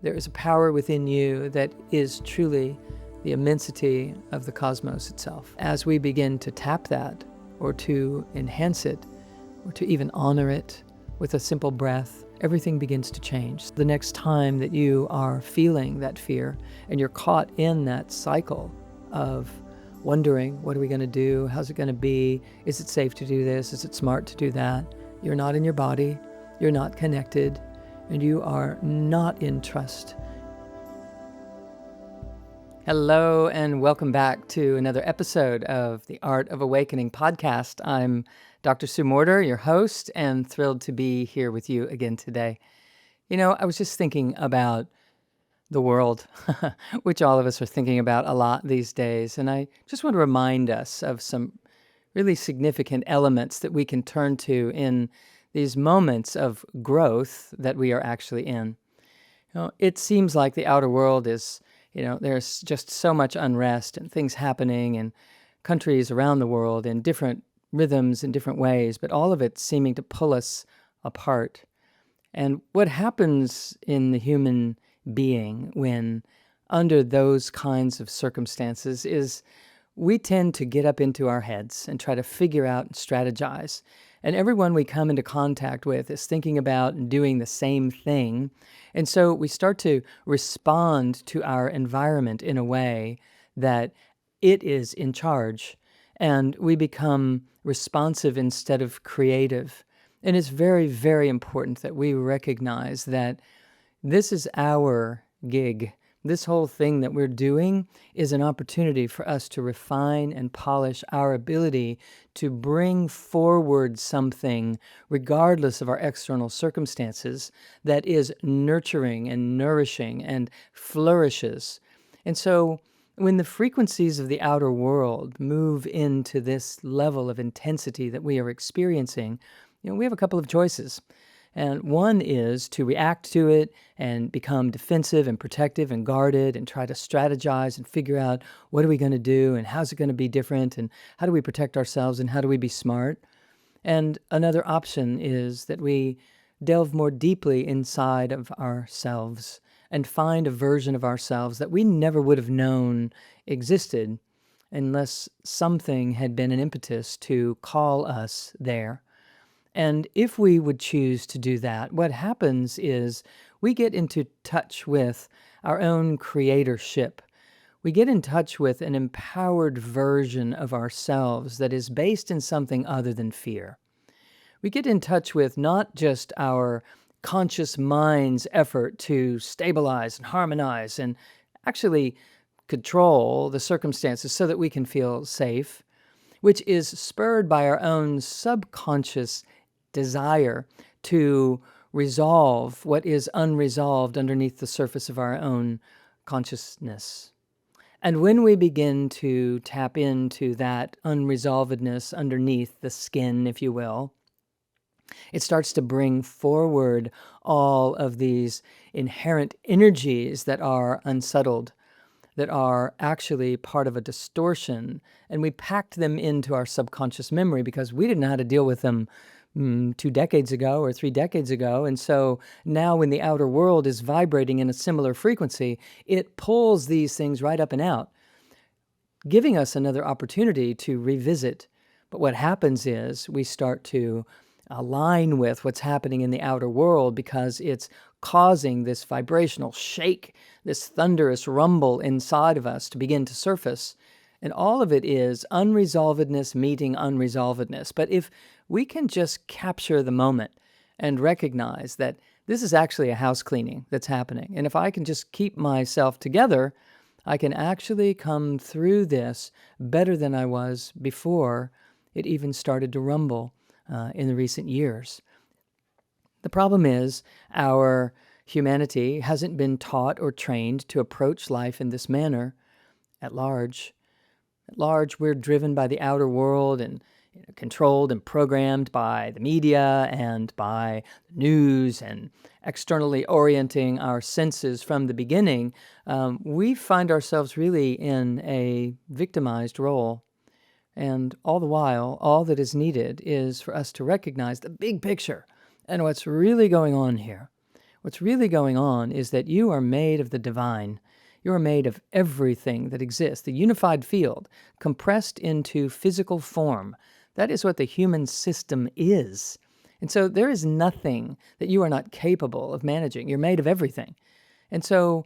There is a power within you that is truly the immensity of the cosmos itself. As we begin to tap that, or to enhance it, or to even honor it with a simple breath, everything begins to change. The next time that you are feeling that fear and you're caught in that cycle of wondering, what are we going to do? How's it going to be? Is it safe to do this? Is it smart to do that? You're not in your body. You're not connected. And you are not in trust. Hello, and welcome back to another episode of the Art of Awakening podcast. I'm Dr. Sue Morter, your host, and thrilled to be here with you again today. You know, I was just thinking about the world, which all of us are thinking about a lot these days, and I just want to remind us of some really significant elements that we can turn to in these moments of growth that we are actually in. It seems like the outer world is, there's just so much unrest and things happening in countries around the world in different rhythms in different ways, but all of it seeming to pull us apart. And what happens in the human being when under those kinds of circumstances is we tend to get up into our heads and try to figure out and strategize. And everyone we come into contact with is thinking about and doing the same thing. And so we start to respond to our environment in a way that it is in charge. And we become responsive instead of creative. And it's very, very important that we recognize that this is our gig. This whole thing that we're doing is an opportunity for us to refine and polish our ability to bring forward something, regardless of our external circumstances, that is nurturing and nourishing and flourishes. And so when the frequencies of the outer world move into this level of intensity that we are experiencing, we have a couple of choices. And one is to react to it and become defensive and protective and guarded and try to strategize and figure out what are we going to do and how's it going to be different and how do we protect ourselves and how do we be smart. And another option is that we delve more deeply inside of ourselves and find a version of ourselves that we never would have known existed unless something had been an impetus to call us there. And if we would choose to do that, what happens is we get into touch with our own creatorship. We get in touch with an empowered version of ourselves that is based in something other than fear. We get in touch with not just our conscious mind's effort to stabilize and harmonize and actually control the circumstances so that we can feel safe, which is spurred by our own subconscious desire to resolve what is unresolved underneath the surface of our own consciousness. And when we begin to tap into that unresolvedness underneath the skin, if you will, it starts to bring forward all of these inherent energies that are unsettled, that are actually part of a distortion. And we packed them into our subconscious memory because we didn't know how to deal with them 2 decades ago or 3 decades ago. And so now when the outer world is vibrating in a similar frequency, it pulls these things right up and out, giving us another opportunity to revisit. But what happens is we start to align with what's happening in the outer world because it's causing this vibrational shake, this thunderous rumble inside of us to begin to surface. And all of it is unresolvedness meeting unresolvedness. But if we can just capture the moment and recognize that this is actually a house cleaning that's happening, and if I can just keep myself together, I can actually come through this better than I was before it even started to rumble in the recent years. The problem is our humanity hasn't been taught or trained to approach life in this manner at large. At large, we're driven by the outer world and controlled and programmed by the media and by the news and externally orienting our senses from the beginning. We find ourselves really in a victimized role. And all the while, all that is needed is for us to recognize the big picture and what's really going on here. What's really going on is that you are made of the divine. You are made of everything that exists, the unified field, compressed into physical form. That is what the human system is. And so there is nothing that you are not capable of managing. You're made of everything. And so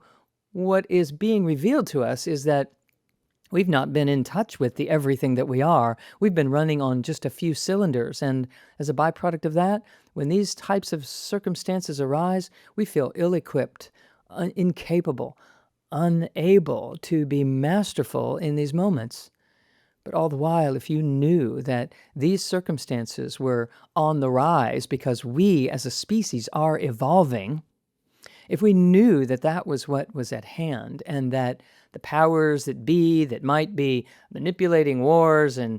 what is being revealed to us is that we've not been in touch with the everything that we are. We've been running on just a few cylinders. And as a byproduct of that, when these types of circumstances arise, we feel ill-equipped, incapable, unable to be masterful in these moments. But all the while, if you knew that these circumstances were on the rise because we as a species are evolving, if we knew that that was what was at hand and that the powers that be that might be manipulating wars and,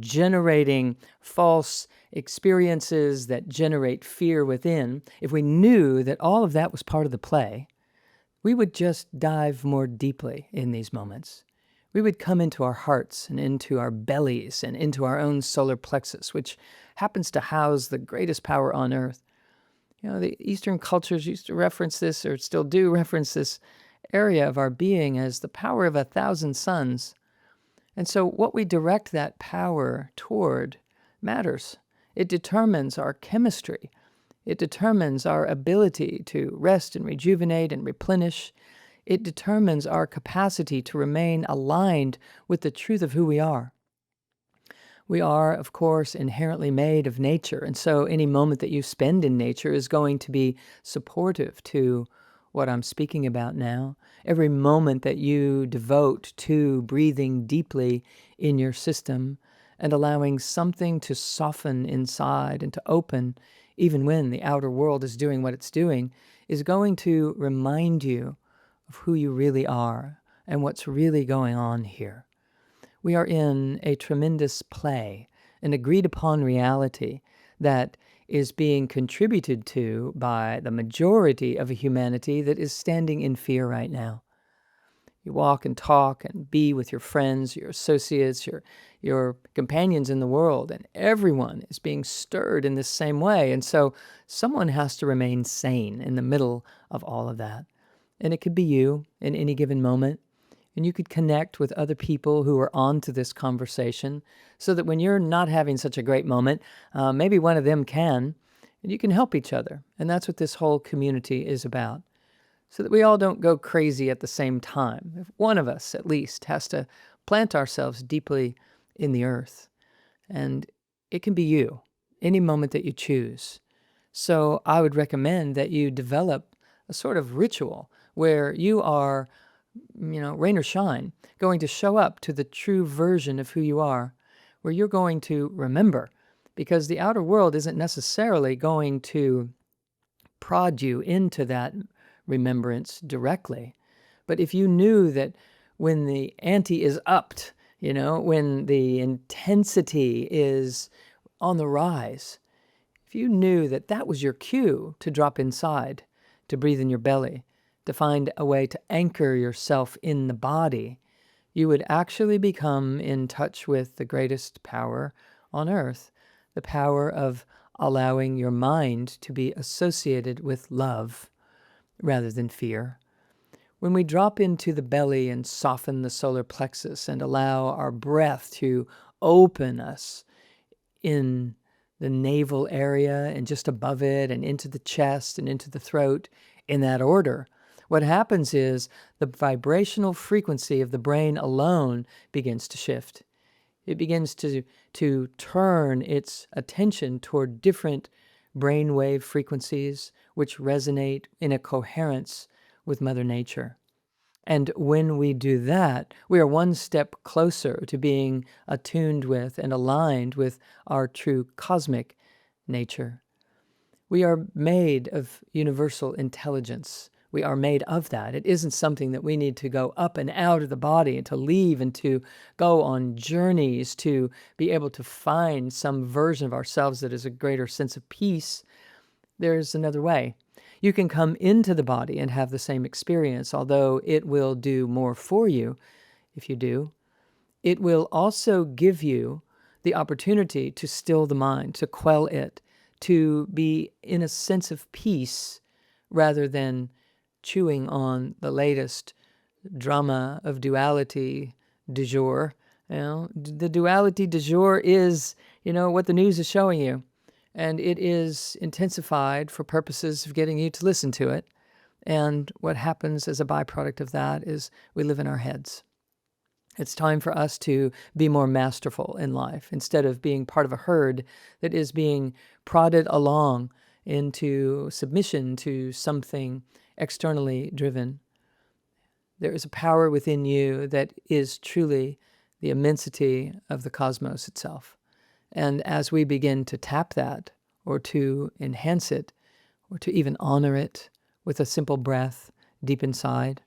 generating false experiences that generate fear within, if we knew that all of that was part of the play, we would just dive more deeply in these moments. We would come into our hearts and into our bellies and into our own solar plexus, which happens to house the greatest power on earth. The Eastern cultures used to reference this, or still do reference this area of our being as the power of 1,000 suns. And so what we direct that power toward matters. It determines our chemistry. It determines our ability to rest and rejuvenate and replenish. It determines our capacity to remain aligned with the truth of who we are. We are, of course, inherently made of nature, and so any moment that you spend in nature is going to be supportive to what I'm speaking about now. Every moment that you devote to breathing deeply in your system and allowing something to soften inside and to open, even when the outer world is doing what it's doing, is going to remind you of who you really are and what's really going on here. We are in a tremendous play, an agreed-upon reality that is being contributed to by the majority of a humanity that is standing in fear right now. You walk and talk and be with your friends, your associates, your companions in the world, and everyone is being stirred in this same way. And so someone has to remain sane in the middle of all of that. And it could be you in any given moment. And you could connect with other people who are on to this conversation so that when you're not having such a great moment, maybe one of them can, and you can help each other. And that's what this whole community is about, so that we all don't go crazy at the same time. If one of us, at least, has to plant ourselves deeply in the earth. And it can be you, any moment that you choose. So I would recommend that you develop a sort of ritual where you are, rain or shine, going to show up to the true version of who you are, where you're going to remember, because the outer world isn't necessarily going to prod you into that remembrance directly. But if you knew that when the ante is upped, when the intensity is on the rise, if you knew that that was your cue to drop inside, to breathe in your belly, to find a way to anchor yourself in the body, you would actually become in touch with the greatest power on earth, the power of allowing your mind to be associated with love rather than fear. When we drop into the belly and soften the solar plexus and allow our breath to open us in the navel area and just above it and into the chest and into the throat in that order, what happens is the vibrational frequency of the brain alone begins to shift. It begins to turn its attention toward different brainwave frequencies which resonate in a coherence with Mother Nature. And when we do that, we are one step closer to being attuned with and aligned with our true cosmic nature. We are made of universal intelligence. We are made of that. It isn't something that we need to go up and out of the body and to leave and to go on journeys to be able to find some version of ourselves that is a greater sense of peace. There's another way. You can come into the body and have the same experience, although it will do more for you if you do. It will also give you the opportunity to still the mind, to quell it, to be in a sense of peace rather than chewing on the latest drama of duality du jour. The duality du jour is, what the news is showing you. And it is intensified for purposes of getting you to listen to it. And what happens as a byproduct of that is we live in our heads. It's time for us to be more masterful in life instead of being part of a herd that is being prodded along into submission to something externally driven. There is a power within you that is truly the immensity of the cosmos itself. And as we begin to tap that, or to enhance it, or to even honor it with a simple breath deep inside,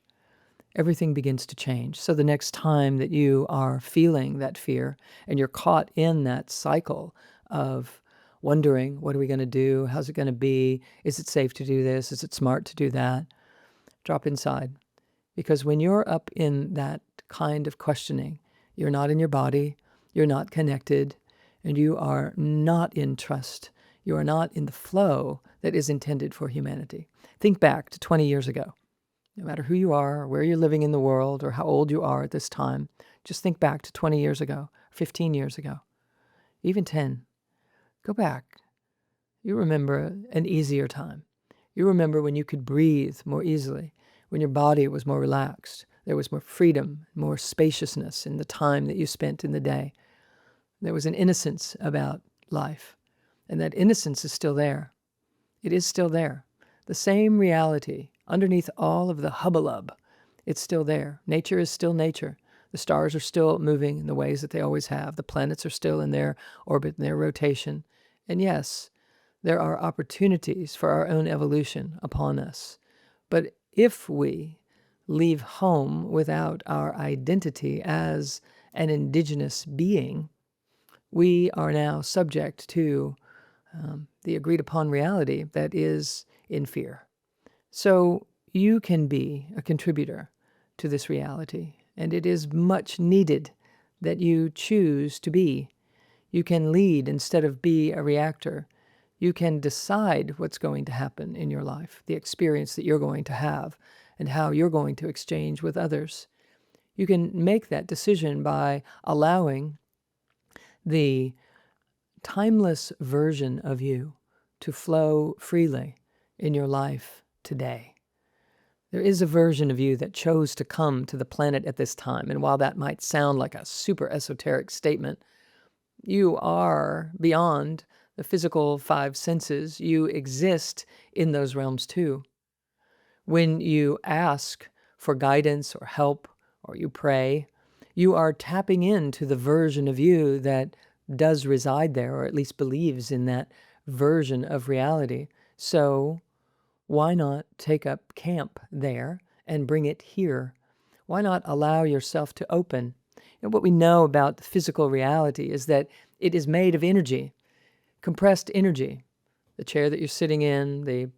everything begins to change. So the next time that you are feeling that fear and you're caught in that cycle of wondering, what are we going to do? How's it going to be? Is it safe to do this? Is it smart to do that? Drop inside. Because when you're up in that kind of questioning, you're not in your body, you're not connected, and you are not in trust. You are not in the flow that is intended for humanity. Think back to 20 years ago. No matter who you are, or where you're living in the world, or how old you are at this time, just think back to 20 years ago, 15 years ago, even 10. Go back. You remember an easier time. You remember when you could breathe more easily, when your body was more relaxed. There was more freedom, more spaciousness in the time that you spent in the day. There was an innocence about life, and that innocence is still there. It is still there. The same reality underneath all of the hubbalub, it's still there. Nature is still nature. The stars are still moving in the ways that they always have. The planets are still in their orbit, in their rotation. And yes, there are opportunities for our own evolution upon us. But if we leave home without our identity as an indigenous being, we are now subject to the agreed upon reality that is in fear. So you can be a contributor to this reality, and it is much needed that you choose to be. You can lead instead of be a reactor. You can decide what's going to happen in your life, the experience that you're going to have, and how you're going to exchange with others. You can make that decision by allowing the timeless version of you to flow freely in your life today. There is a version of you that chose to come to the planet at this time, and while that might sound like a super esoteric statement, you are beyond the physical five senses. You exist in those realms too. When you ask for guidance or help, or you pray, you are tapping into the version of you that does reside there, or at least believes in that version of reality. So why not take up camp there and bring it here? Why not allow yourself to open? And what we know about the physical reality is that it is made of energy, compressed energy. The chair that you're sitting in, the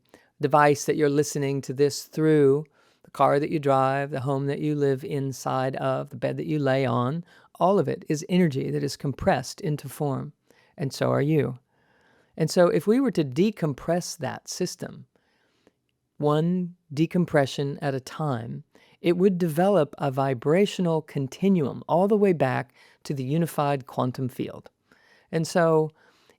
device that you're listening to this through, the car that you drive, the home that you live inside of, the bed that you lay on, all of it is energy that is compressed into form. And so are you. And so if we were to decompress that system, one decompression at a time, it would develop a vibrational continuum all the way back to the unified quantum field. And so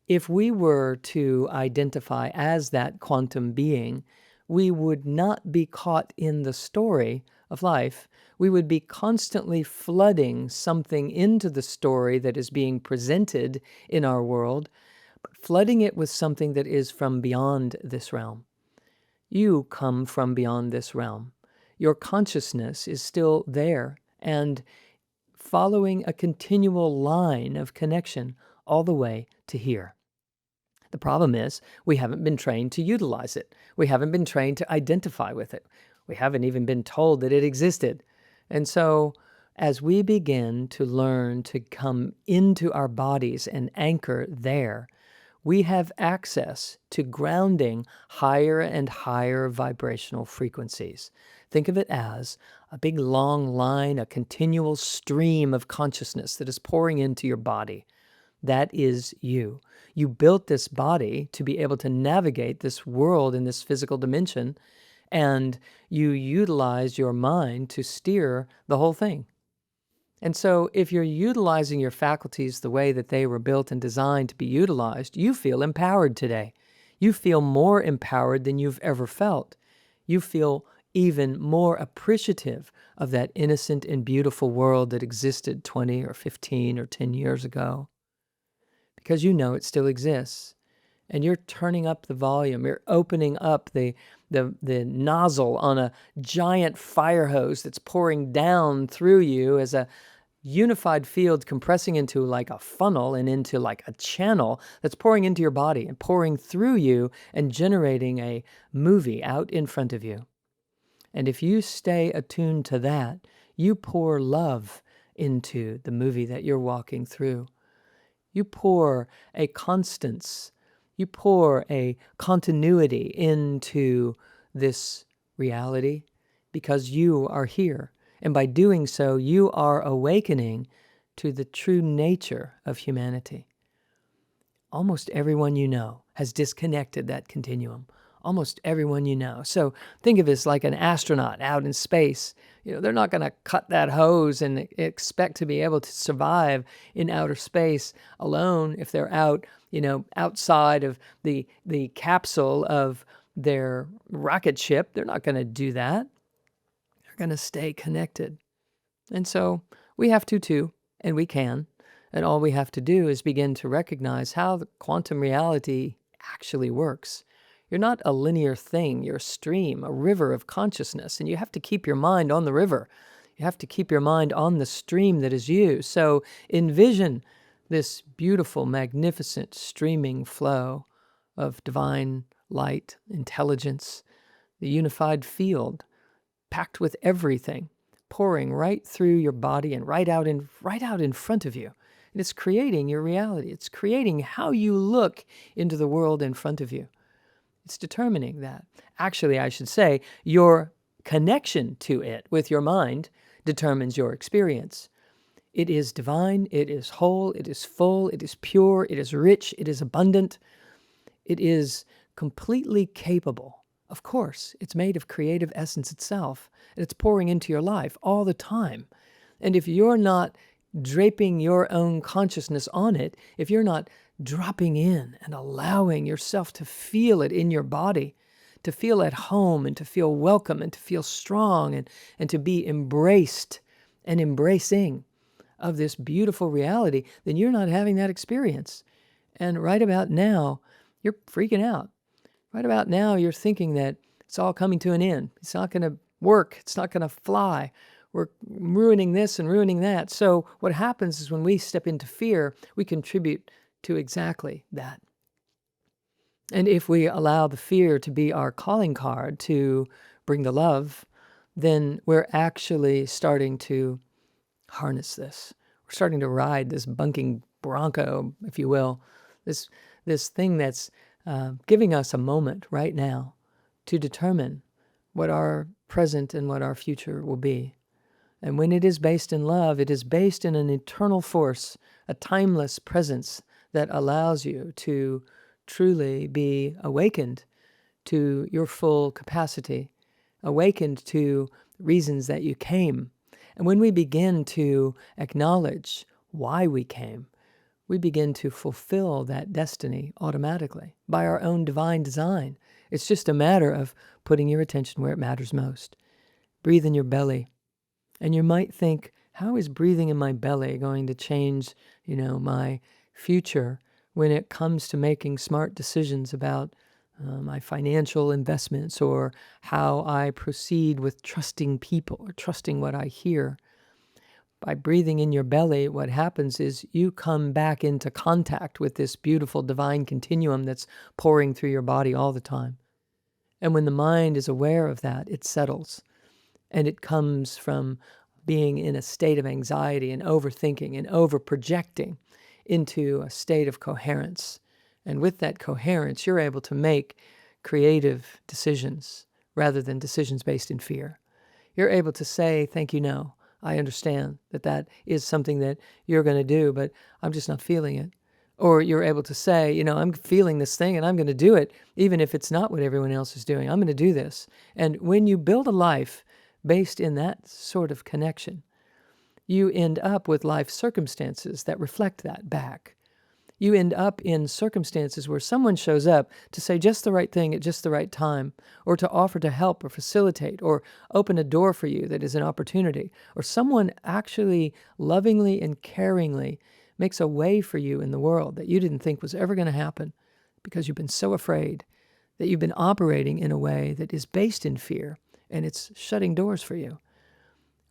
if we were to identify as that quantum being, we would not be caught in the story of life. We would be constantly flooding something into the story that is being presented in our world, but flooding it with something that is from beyond this realm. You come from beyond this realm. Your consciousness is still there and following a continual line of connection all the way to here. The problem is we haven't been trained to utilize it. We haven't been trained to identify with it. We haven't even been told that it existed. And so as we begin to learn to come into our bodies and anchor there, we have access to grounding higher and higher vibrational frequencies. Think of it as a big long line, a continual stream of consciousness that is pouring into your body. That is you. You built this body to be able to navigate this world in this physical dimension, and you utilize your mind to steer the whole thing. And so if you're utilizing your faculties the way that they were built and designed to be utilized, you feel empowered today. You feel more empowered than you've ever felt. You feel even more appreciative of that innocent and beautiful world that existed 20 or 15 or 10 years ago, because you know it still exists. And you're turning up the volume. You're opening up the nozzle on a giant fire hose that's pouring down through you as a unified field compressing into like a funnel and into like a channel that's pouring into your body and pouring through you and generating a movie out in front of you. And if you stay attuned to that, you pour love into the movie that you're walking through. You pour a constance, you pour a continuity into this reality because you are here. And by doing so, you are awakening to the true nature of humanity. Almost everyone you know has disconnected that continuum. Almost everyone you know. So think of this like an astronaut out in space. They're not going to cut that hose and expect to be able to survive in outer space alone if they're out, outside of the capsule of their rocket ship. They're not going to do that. They're going to stay connected. And so we have to too, and we can. And all we have to do is begin to recognize how the quantum reality actually works. You're not a linear thing. You're a stream, a river of consciousness, and you have to keep your mind on the river. You have to keep your mind on the stream that is you. So envision this beautiful, magnificent, streaming flow of divine light, intelligence, the unified field, packed with everything, pouring right through your body and right out in front of you. And it's creating your reality. It's creating how you look into the world in front of you. It's determining that. Actually, I should say, your connection to it with your mind determines your experience. It is divine, it is whole, it is full, it is pure, it is rich, it is abundant. It is completely capable. Of course, it's made of creative essence itself, and it's pouring into your life all the time. And if you're not draping your own consciousness on it, if you're not dropping in and allowing yourself to feel it in your body, to feel at home and to feel welcome and to feel strong and to be embraced and embracing of this beautiful reality, then you're not having that experience. And right about now, you're freaking out. Right about now, you're thinking that it's all coming to an end. It's not going to work. It's not going to fly. We're ruining this and ruining that. So what happens is when we step into fear, we contribute to exactly that. And if we allow the fear to be our calling card to bring the love, then we're actually starting to harness this. We're starting to ride this bunking bronco, if you will, this thing that's giving us a moment right now to determine what our present and what our future will be. And when it is based in love, it is based in an eternal force, a timeless presence that allows you to truly be awakened to your full capacity, awakened to reasons that you came. And when we begin to acknowledge why we came, we begin to fulfill that destiny automatically by our own divine design. It's just a matter of putting your attention where it matters most. Breathe in your belly. And you might think, how is breathing in my belly going to change, my future when it comes to making smart decisions about my financial investments or how I proceed with trusting people or trusting what I hear? By breathing in your belly, what happens is you come back into contact with this beautiful divine continuum that's pouring through your body all the time. And when the mind is aware of that, it settles. And it comes from being in a state of anxiety and overthinking and over-projecting into a state of coherence. And with that coherence, you're able to make creative decisions rather than decisions based in fear. You're able to say, thank you, no. I understand that is something that you're going to do, but I'm just not feeling it. Or you're able to say, I'm feeling this thing and I'm going to do it, even if it's not what everyone else is doing. I'm going to do this. And when you build a life based in that sort of connection, you end up with life circumstances that reflect that back. You end up in circumstances where someone shows up to say just the right thing at just the right time, or to offer to help or facilitate or open a door for you that is an opportunity, or someone actually lovingly and caringly makes a way for you in the world that you didn't think was ever going to happen because you've been so afraid that you've been operating in a way that is based in fear, and it's shutting doors for you.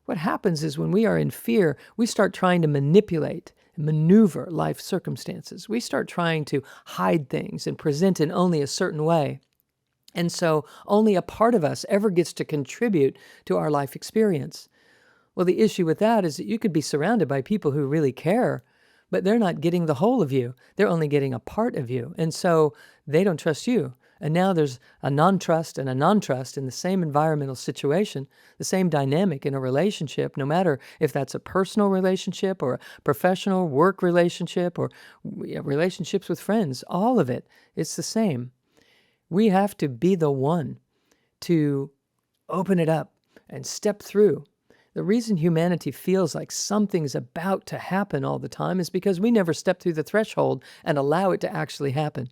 What happens is when we are in fear, we start trying to manipulate and maneuver life circumstances. We start trying to hide things and present in only a certain way. And so only a part of us ever gets to contribute to our life experience. Well, the issue with that is that you could be surrounded by people who really care, but they're not getting the whole of you. They're only getting a part of you. And so they don't trust you. And now there's a non-trust and a non-trust in the same environmental situation, the same dynamic in a relationship, no matter if that's a personal relationship or a professional work relationship or relationships with friends. All of it, it's the same. We have to be the one to open it up and step through. The reason humanity feels like something's about to happen all the time is because we never step through the threshold and allow it to actually happen.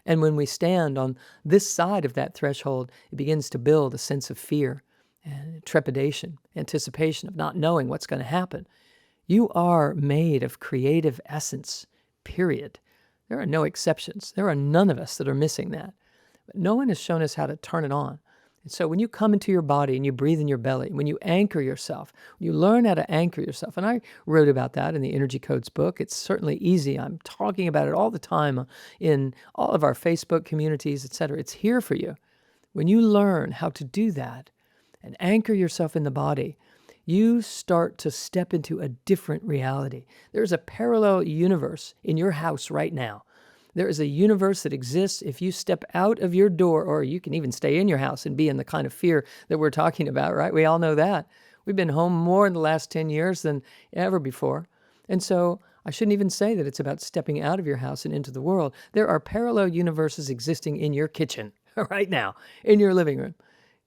And when we stand on this side of that threshold, it begins to build a sense of fear and trepidation, anticipation of not knowing what's going to happen. You are made of creative essence, period. There are no exceptions. There are none of us that are missing that. But no one has shown us how to turn it on. And so when you come into your body and you breathe in your belly, when you anchor yourself, when you learn how to anchor yourself, and I wrote about that in the Energy Codes book. It's certainly easy. I'm talking about it all the time in all of our Facebook communities, etc. It's here for you. When you learn how to do that and anchor yourself in the body, you start to step into a different reality. There's a parallel universe in your house right now. There is a universe that exists if you step out of your door, or you can even stay in your house and be in the kind of fear that we're talking about, right? We all know that. We've been home more in the last 10 years than ever before. And so I shouldn't even say that it's about stepping out of your house and into the world. There are parallel universes existing in your kitchen right now, in your living room,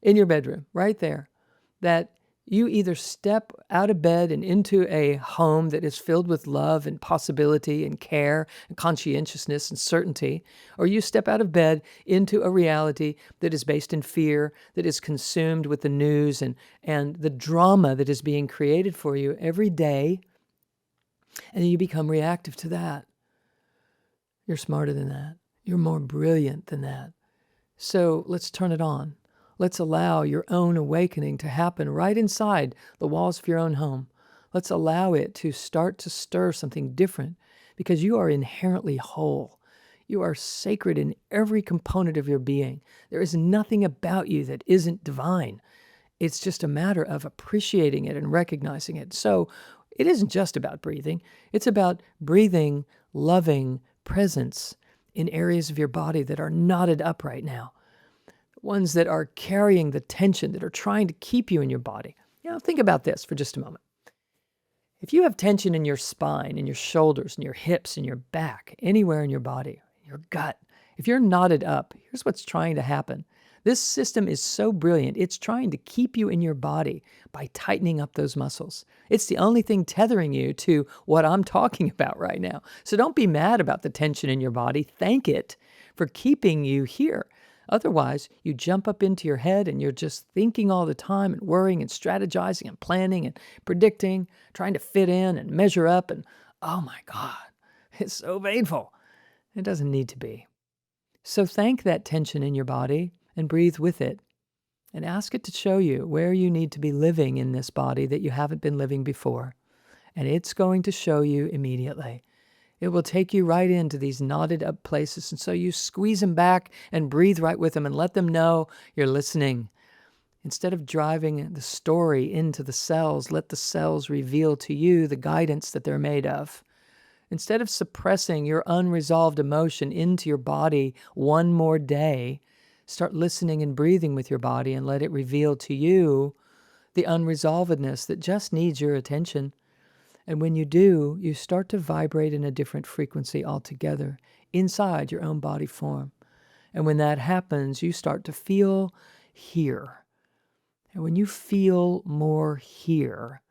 in your bedroom, right there, that you either step out of bed and into a home that is filled with love and possibility and care and conscientiousness and certainty, or you step out of bed into a reality that is based in fear, that is consumed with the news and the drama that is being created for you every day, and you become reactive to that. You're smarter than that. You're more brilliant than that. So let's turn it on. Let's allow your own awakening to happen right inside the walls of your own home. Let's allow it to start to stir something different, because you are inherently whole. You are sacred in every component of your being. There is nothing about you that isn't divine. It's just a matter of appreciating it and recognizing it. So it isn't just about breathing. It's about breathing loving presence in areas of your body that are knotted up right now. Ones that are carrying the tension, that are trying to keep you in your body. Think about this for just a moment. If you have tension in your spine, in your shoulders, in your hips, in your back, anywhere in your body, your gut, if you're knotted up, here's what's trying to happen. This system is so brilliant, it's trying to keep you in your body by tightening up those muscles. It's the only thing tethering you to what I'm talking about right now. So don't be mad about the tension in your body. Thank it for keeping you here. Otherwise, you jump up into your head and you're just thinking all the time and worrying and strategizing and planning and predicting, trying to fit in and measure up. And oh my God, it's so painful. It doesn't need to be. So thank that tension in your body and breathe with it and ask it to show you where you need to be living in this body that you haven't been living before. And it's going to show you immediately. It will take you right into these knotted up places. And so you squeeze them back and breathe right with them and let them know you're listening. Instead of driving the story into the cells, let the cells reveal to you the guidance that they're made of. Instead of suppressing your unresolved emotion into your body one more day, start listening and breathing with your body and let it reveal to you the unresolvedness that just needs your attention. And when you do, you start to vibrate in a different frequency altogether inside your own body form. And when that happens, you start to feel here. And when you feel more here,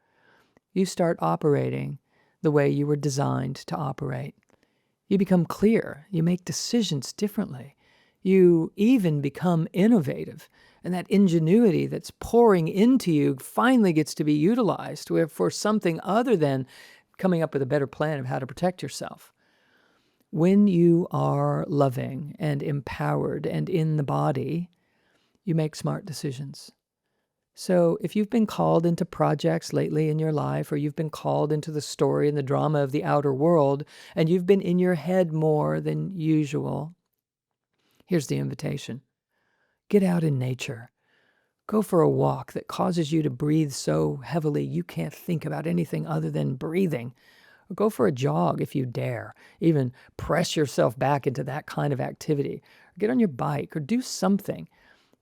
you start operating the way you were designed to operate. You become clear. You make decisions differently. You even become innovative. And that ingenuity that's pouring into you finally gets to be utilized for something other than coming up with a better plan of how to protect yourself. When you are loving and empowered and in the body, you make smart decisions. So if you've been called into projects lately in your life, or you've been called into the story and the drama of the outer world, and you've been in your head more than usual, here's the invitation. Get out in nature. Go for a walk that causes you to breathe so heavily you can't think about anything other than breathing. Or go for a jog if you dare. Even press yourself back into that kind of activity. Or get on your bike or do something.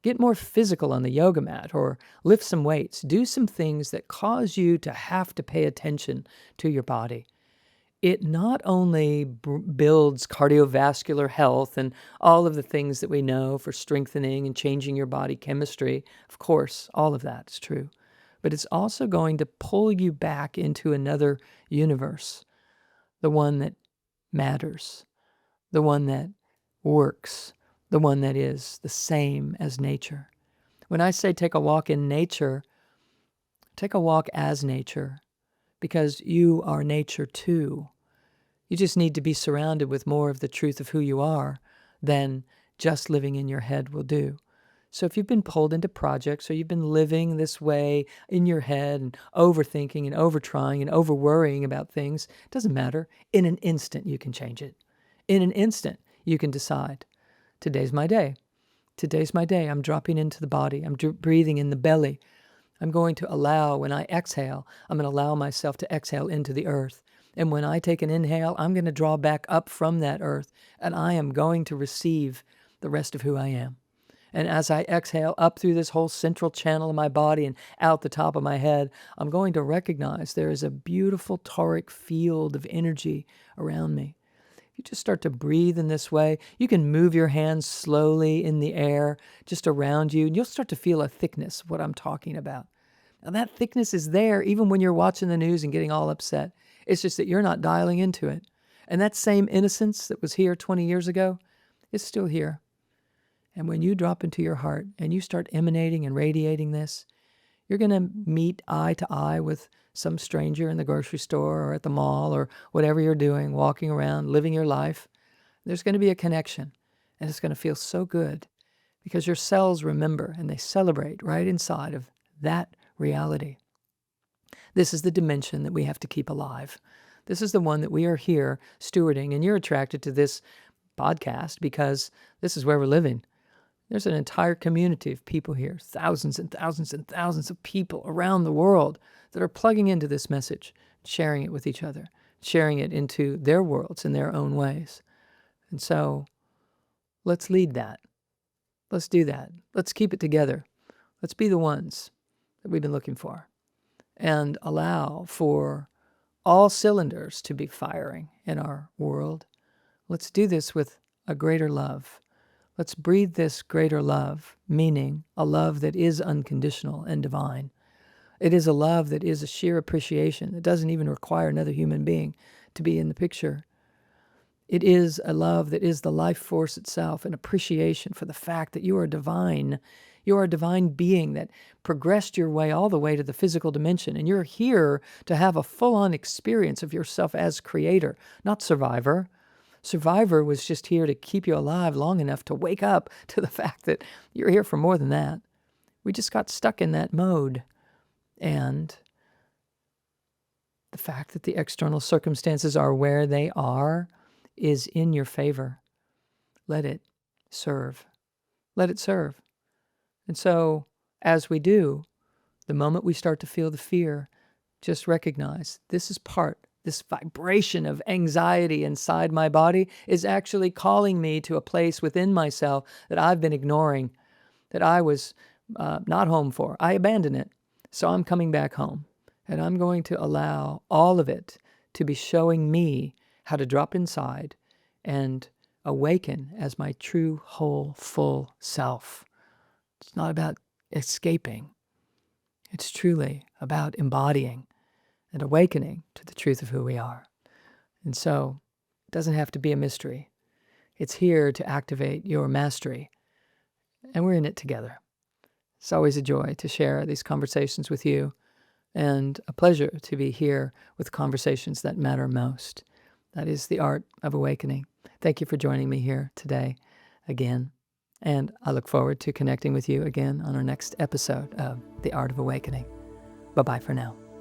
Get more physical on the yoga mat or lift some weights. Do some things that cause you to have to pay attention to your body. It not only builds cardiovascular health and all of the things that we know for strengthening and changing your body chemistry. Of course, all of that is true. But it's also going to pull you back into another universe, the one that matters, the one that works, the one that is the same as nature. When I say take a walk in nature, take a walk as nature, because you are nature too. You just need to be surrounded with more of the truth of who you are than just living in your head will do. So if you've been pulled into projects, or you've been living this way in your head and overthinking and overtrying and over-worrying about things, it doesn't matter. In an instant, you can change it. In an instant, you can decide, today's my day. Today's my day. I'm dropping into the body. I'm breathing in the belly. I'm going to allow, when I exhale, I'm going to allow myself to exhale into the earth. And when I take an inhale, I'm going to draw back up from that earth, and I am going to receive the rest of who I am. And as I exhale up through this whole central channel of my body and out the top of my head, I'm going to recognize there is a beautiful toric field of energy around me. If you just start to breathe in this way, you can move your hands slowly in the air just around you, and you'll start to feel a thickness of what I'm talking about. Now, that thickness is there even when you're watching the news and getting all upset. It's just that you're not dialing into it. And that same innocence that was here 20 years ago is still here. And when you drop into your heart and you start emanating and radiating this, you're going to meet eye to eye with some stranger in the grocery store or at the mall or whatever you're doing, walking around, living your life. There's going to be a connection, and it's going to feel so good because your cells remember and they celebrate right inside of that reality. This is the dimension that we have to keep alive. This is the one that we are here stewarding, and you're attracted to this podcast because this is where we're living. There's an entire community of people here, thousands and thousands and thousands of people around the world that are plugging into this message, sharing it with each other, sharing it into their worlds in their own ways. And so let's lead that. Let's do that. Let's keep it together. Let's be the ones that we've been looking for and allow for all cylinders to be firing in our world. Let's do this with a greater love. Let's breathe this greater love, meaning a love that is unconditional and divine. It is a love that is a sheer appreciation. It doesn't even require another human being to be in the picture. It is a love that is the life force itself, an appreciation for the fact that you are divine. You are a divine being that progressed your way all the way to the physical dimension, and you're here to have a full-on experience of yourself as creator, not survivor. Survivor was just here to keep you alive long enough to wake up to the fact that you're here for more than that. We just got stuck in that mode. And the fact that the external circumstances are where they are is in your favor. Let it serve. Let it serve. And so, as we do, the moment we start to feel the fear, just recognize this vibration of anxiety inside my body is actually calling me to a place within myself that I've been ignoring, that I was not home for. I abandoned it. So I'm coming back home. And I'm going to allow all of it to be showing me how to drop inside and awaken as my true, whole, full self. It's not about escaping. It's truly about embodying and awakening to the truth of who we are. And so it doesn't have to be a mystery. It's here to activate your mastery. And we're in it together. It's always a joy to share these conversations with you, and a pleasure to be here with conversations that matter most. That is the art of awakening. Thank you for joining me here today again. And I look forward to connecting with you again on our next episode of The Art of Awakening. Bye-bye for now.